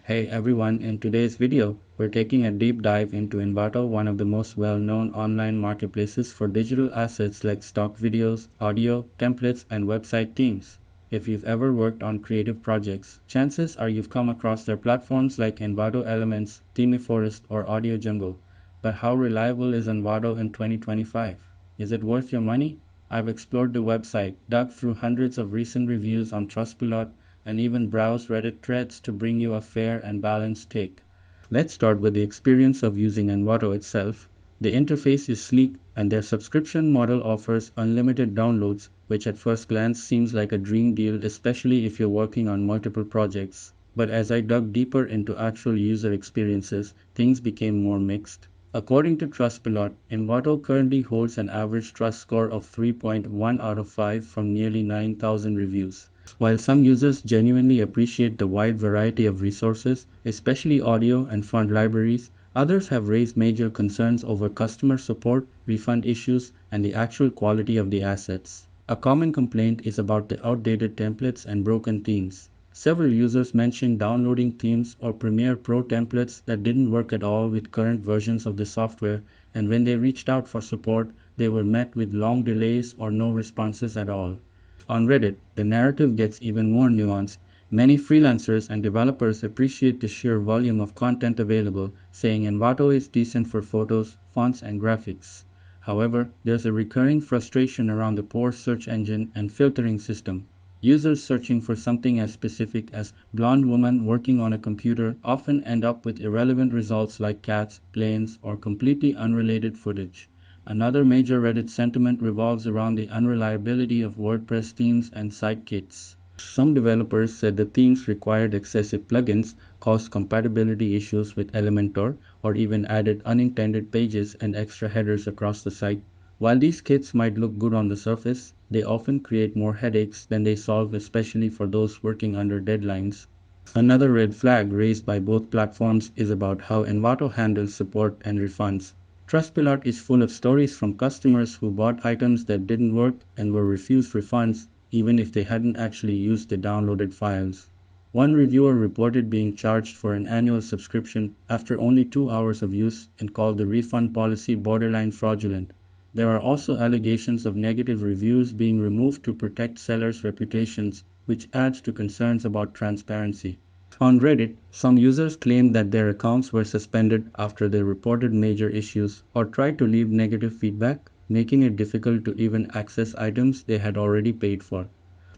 Hey everyone, in today's video, we're taking a deep dive into Envato, one of the most well-known online marketplaces for digital assets like stock videos, audio, templates, and website themes. If you've ever worked on creative projects, chances are you've come across their platforms like Envato Elements, Theme Forest, or Audio Jungle. But how reliable is Envato in 2025? Is it worth your money? I've explored the website, dug through hundreds of recent reviews on Trustpilot, and even browse Reddit threads to bring you a fair and balanced take. Let's start with the experience of using Envato itself. The interface is sleek, and their subscription model offers unlimited downloads, which at first glance seems like a dream deal, especially if you're working on multiple projects. But as I dug deeper into actual user experiences, things became more mixed. According to Trustpilot, Envato currently holds an average trust score of 3.1 out of 5 from nearly 9,000 reviews. While some users genuinely appreciate the wide variety of resources, especially audio and font libraries, others have raised major concerns over customer support, refund issues, and the actual quality of the assets. A common complaint is about the outdated templates and broken themes. Several users mentioned downloading themes or Premiere Pro templates that didn't work at all with current versions of the software, and when they reached out for support, they were met with long delays or no responses at all. On Reddit, the narrative gets even more nuanced. Many freelancers and developers appreciate the sheer volume of content available, saying Envato is decent for photos, fonts, and graphics. However, there's a recurring frustration around the poor search engine and filtering system. Users searching for something as specific as blonde woman working on a computer often end up with irrelevant results like cats, planes, or completely unrelated footage. Another major Reddit sentiment revolves around the unreliability of WordPress themes and site kits. Some developers said the themes required excessive plugins, caused compatibility issues with Elementor, or even added unintended pages and extra headers across the site. While these kits might look good on the surface, they often create more headaches than they solve, especially for those working under deadlines. Another red flag raised by both platforms is about how Envato handles support and refunds. Trustpilot is full of stories from customers who bought items that didn't work and were refused refunds even if they hadn't actually used the downloaded files. One reviewer reported being charged for an annual subscription after only 2 hours of use and called the refund policy borderline fraudulent. There are also allegations of negative reviews being removed to protect sellers' reputations, which adds to concerns about transparency. On Reddit, some users claimed that their accounts were suspended after they reported major issues or tried to leave negative feedback, making it difficult to even access items they had already paid for.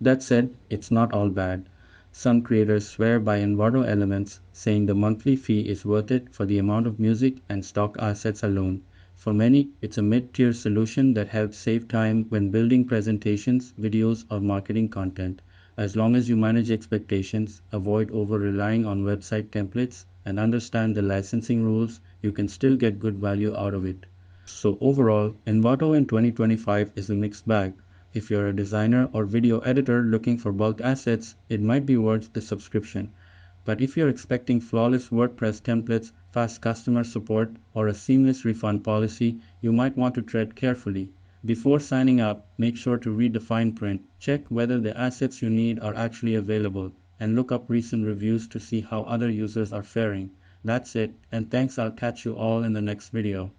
That said, it's not all bad. Some creators swear by Envato Elements, saying the monthly fee is worth it for the amount of music and stock assets alone. For many, it's a mid-tier solution that helps save time when building presentations, videos, or marketing content. As long as you manage expectations, avoid over-relying on website templates, and understand the licensing rules, you can still get good value out of it. So overall, Envato in 2025 is a mixed bag. If you're a designer or video editor looking for bulk assets, it might be worth the subscription. But if you're expecting flawless WordPress templates, fast customer support, or a seamless refund policy, you might want to tread carefully. Before signing up, make sure to read the fine print, check whether the assets you need are actually available, and look up recent reviews to see how other users are faring. That's it, and thanks. I'll catch you all in the next video.